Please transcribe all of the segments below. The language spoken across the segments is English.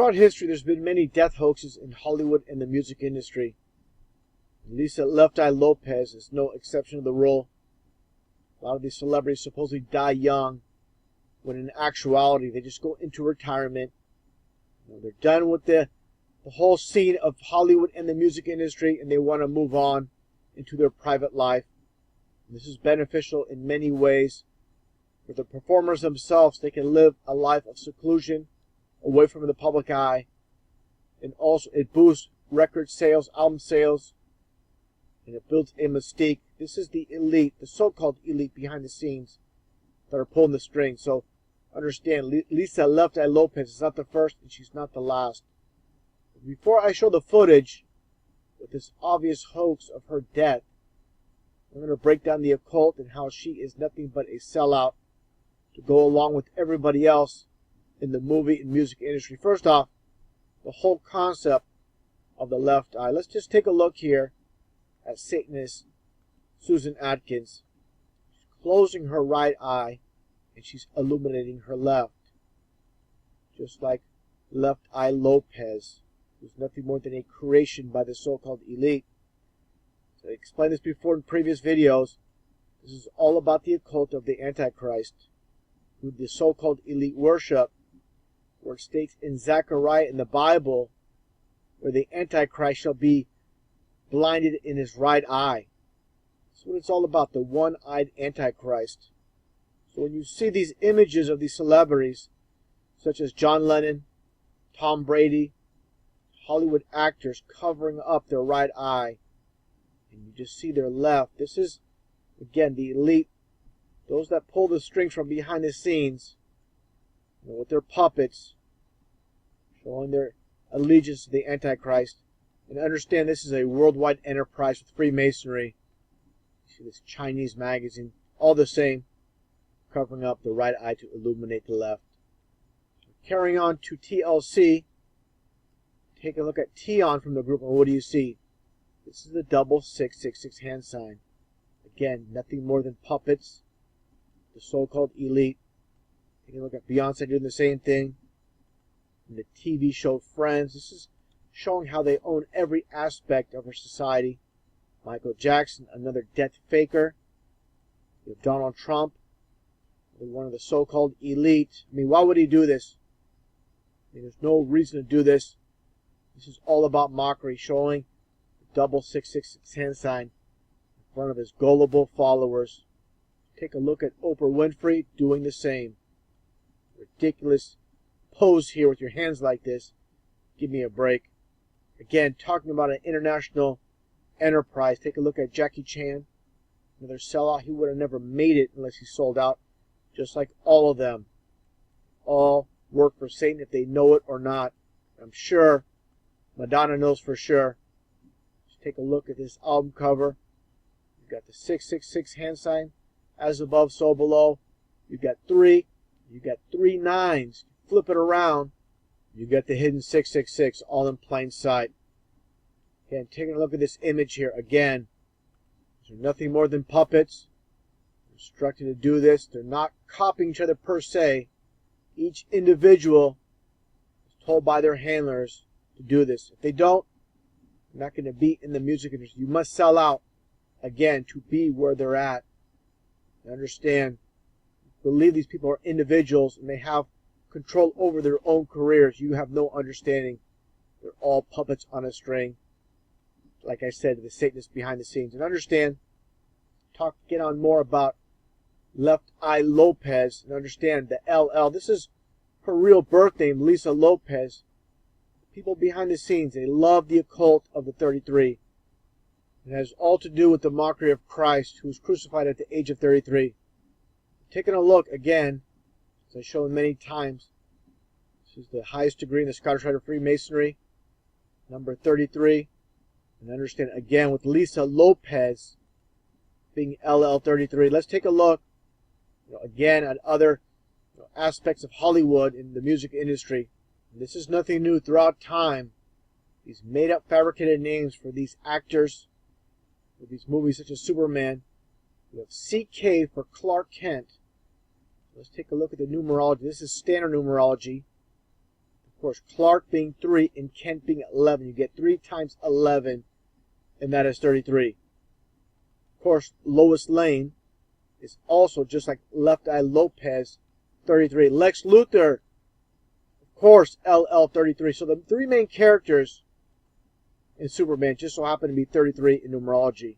Throughout history, there's been many death hoaxes in Hollywood and the music industry. Lisa Left Eye Lopes is no exception to the rule. A lot of these celebrities supposedly die young, when in actuality they just go into retirement. They're done with the whole scene of Hollywood and the music industry, and they want to move on into their private life. And this is beneficial in many ways. For the performers themselves, they can live a life of seclusion, away from the public eye, and also it boosts record sales, album sales, and it builds a mystique. This is the elite, the so-called elite behind the scenes that are pulling the strings. So understand, Lisa Left Eye Lopes is not the first, and she's not the last. Before I show the footage with this obvious hoax of her death, I'm going to break down the occult and how she is nothing but a sellout to go along with everybody else in the movie and music industry. First off, the whole concept of the left eye. Let's just take a look here at Satanist Susan Atkins. She's closing her right eye and she's illuminating her left. Just like Left Eye Lopes, who's nothing more than a creation by the so-called elite. So I explained this before in previous videos. This is all about the occult of the Antichrist, who the so-called elite worship, where it states in Zechariah in the Bible, where the Antichrist shall be blinded in his right eye. That's what it's all about, the one-eyed Antichrist. So when you see these images of these celebrities, such as John Lennon, Tom Brady, Hollywood actors covering up their right eye, and you just see their left, this is, again, the elite, those that pull the strings from behind the scenes, with their puppets, showing their allegiance to the Antichrist. And understand this is a worldwide enterprise with Freemasonry. You see this Chinese magazine, all the same, covering up the right eye to illuminate the left. Carrying on to TLC, take a look at Tion from the group, and what do you see? This is the double 666 hand sign. Again, nothing more than puppets, the so-called elite. Take a look at Beyonce doing the same thing. In the TV show Friends, this is showing how they own every aspect of our society. Michael Jackson, another death faker. You have Donald Trump, one of the so-called elite. I mean, why would he do this? I mean, there's no reason to do this. This is all about mockery, showing the double 666 hand sign in front of his gullible followers. Take a look at Oprah Winfrey doing the same. Ridiculous pose here with your hands like this. Give me a break. Again, talking about an international enterprise. Take a look at Jackie Chan. Another sellout. He would have never made it unless he sold out. Just like all of them. All work for Satan if they know it or not. I'm sure Madonna knows for sure. Just take a look at this album cover. You've got the 666 hand sign. As above, so below. You've got 3. You've got 3 nines. Flip it around. You get the hidden 666 all in plain sight. Again, taking a look at this image here. Again, these are nothing more than puppets. They're instructed to do this. They're not copying each other per se. Each individual is told by their handlers to do this. If they don't, they're not going to be in the music industry. You must sell out, again, to be where they're at. You understand, believe these people are individuals and they have control over their own careers. You have no understanding. They're all puppets on a string. Like I said, the Satanists behind the scenes. And understand, get on more about Left Eye Lopes, and understand the LL. This is her real birth name, Lisa Lopes. People behind the scenes, they love the occult of the 33. It has all to do with the mockery of Christ, who was crucified at the age of 33. Taking a look again, as I've shown many times, this is the highest degree in the Scottish Rite of Freemasonry, number 33. And understand again with Lisa Lopes being LL33. Let's take a look, again at other aspects of Hollywood in the music industry. And this is nothing new throughout time. These made-up, fabricated names for these actors, for these movies such as Superman. We have CK for Clark Kent. Let's take a look at the numerology. This is standard numerology. Of course, Clark being 3 and Kent being 11. You get 3 times 11, and that is 33. Of course, Lois Lane is also just like Left Eye Lopes, 33. Lex Luthor, of course, LL33. So the 3 main characters in Superman just so happen to be 33 in numerology.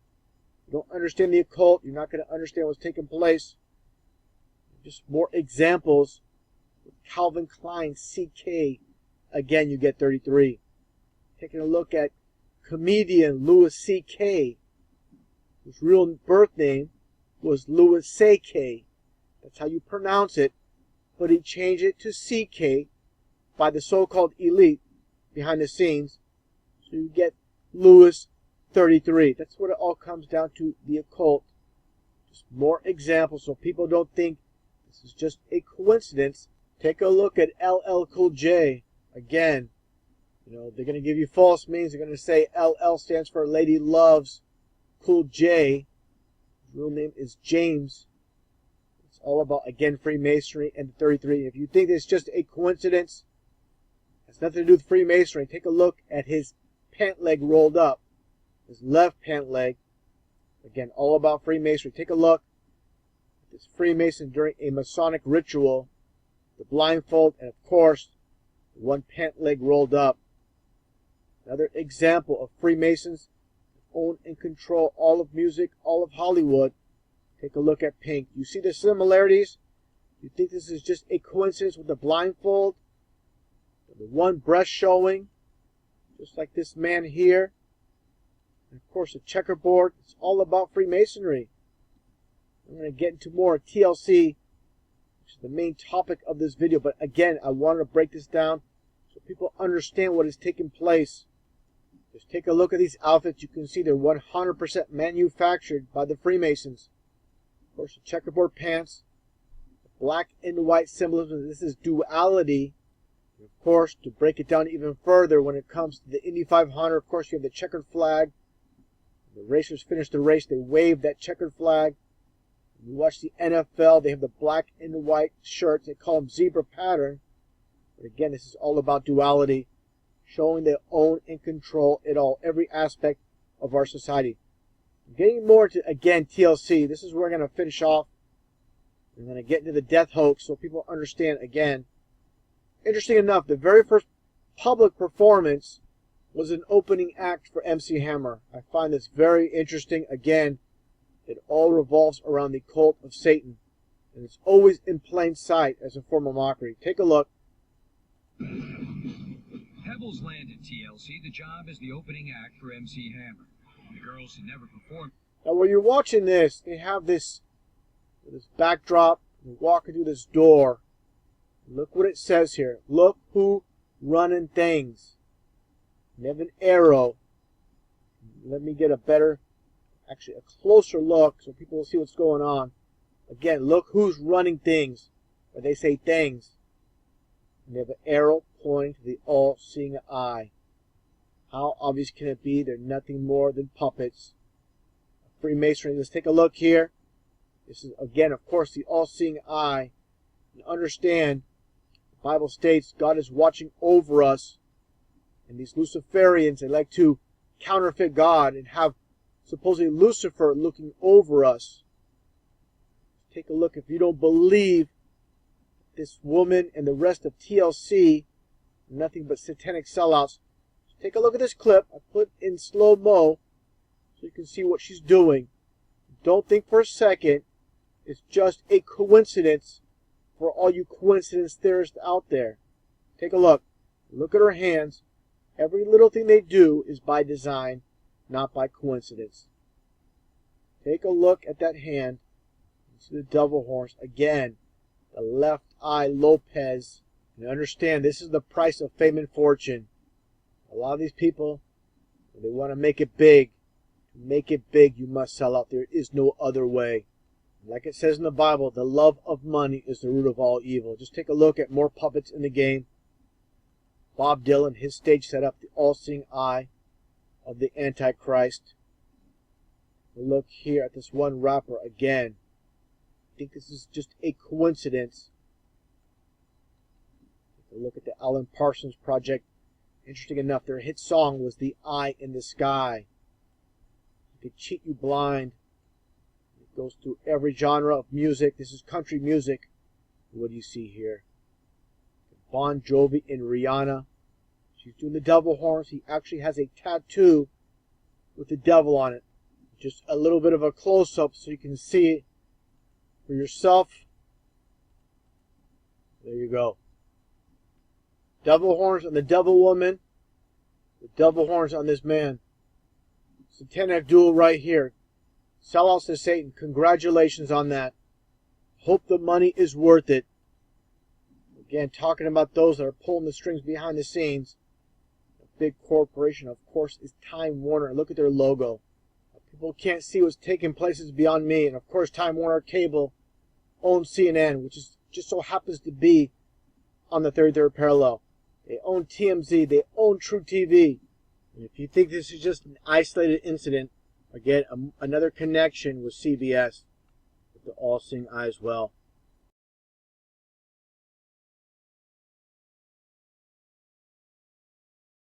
You don't understand the occult, you're not going to understand what's taking place. Just more examples. Calvin Klein, CK, again you get 33. Taking a look at comedian Louis C.K., whose real birth name was Louis C.K. That's how you pronounce it, but he changed it to C.K. by the so-called elite behind the scenes. So you get Louis 33. That's what it all comes down to, the occult. Just more examples so people don't think this is just a coincidence. Take a look at LL Cool J. Again, you know, they're going to give you false meanings. They're going to say LL stands for Lady Loves Cool J. His real name is James. It's all about, again, Freemasonry and the 33. If you think it's just a coincidence, it has nothing to do with Freemasonry. Take a look at his pant leg rolled up. His left pant leg. Again, all about Freemasonry. Take a look at this Freemason during a Masonic ritual. The blindfold, and of course, one pant leg rolled up. Another example of Freemasons own and control all of music, all of Hollywood. Take a look at Pink. You see the similarities? You think this is just a coincidence with the blindfold? The one breast showing, just like this man here. And of course, a checkerboard. It's all about Freemasonry. I'm going to get into more TLC, which is the main topic of this video. But again, I wanted to break this down so people understand what is taking place. Just take a look at these outfits. You can see they're 100% manufactured by the Freemasons. Of course, the checkerboard pants, the black and white symbolism. This is duality. And of course, to break it down even further, when it comes to the Indy 500, of course, you have the checkered flag. When the racers finish the race, they wave that checkered flag. When you watch the NFL, they have the black and white shirts. They call them zebra pattern. But again, this is all about duality, showing they own and control it all, every aspect of our society. Getting more to, again, TLC. This is where we're going to finish off. I'm going to get into the death hoax so people understand, again. Interesting enough, the very first public performance was an opening act for MC Hammer. I find this very interesting. Again, it all revolves around the cult of Satan. And it's always in plain sight as a form of mockery. Take a look. Pebbles landed TLC. The job is the opening act for MC Hammer. The girls had never performed. Now, when you're watching this, they have this backdrop. You're walking through this door. Look what it says here. Look who running things. You have an arrow. Let me get a better, actually a closer look so people will see what's going on. Again, look who's running things. Or they say things. And they have an arrow pointing to the all-seeing eye. How obvious can it be? They're nothing more than puppets. Freemasonry. Let's take a look here. This is, again, of course, the all-seeing eye. And understand, the Bible states God is watching over us. And these Luciferians, they like to counterfeit God and have supposedly Lucifer looking over us. Take a look. If you don't believe this woman and the rest of TLC are nothing but satanic sellouts, take a look at this clip. I put in slow-mo so you can see what she's doing. Don't think for a second it's just a coincidence for all you coincidence theorists out there. Take a look. Look at her hands. Every little thing they do is by design, not by coincidence. Take a look at that hand. See the devil horns. Again, the left eye Lopes. And understand, this is the price of fame and fortune. A lot of these people, they want to make it big. To make it big, you must sell out. There is no other way. Like it says in the Bible, the love of money is the root of all evil. Just take a look at more puppets in the game. Bob Dylan, his stage set up, the all-seeing eye of the Antichrist. Look here at this one rapper again. I think this is just a coincidence. Take A look at the Alan Parsons Project. Interesting enough, their hit song was The Eye in the Sky. It could cheat you blind. It goes through every genre of music. This is country music. What do you see here? Bon Jovi and Rihanna. She's doing the devil horns. He actually has a tattoo with the devil on it. Just a little bit of a close-up so you can see it for yourself. There you go. Devil horns on the devil woman. The devil horns on this man. Satanic duel right here. Sellouts to Satan. Congratulations on that. Hope the money is worth it. Again, talking about those that are pulling the strings behind the scenes. A big corporation, of course, is Time Warner. Look at their logo. People can't see what's taking place is beyond me. And of course, Time Warner Cable owns CNN, which is just so happens to be on the 33rd parallel. They own TMZ. They own True TV. And if you think this is just an isolated incident, again, another connection with CBS, with the all-seeing eye as well.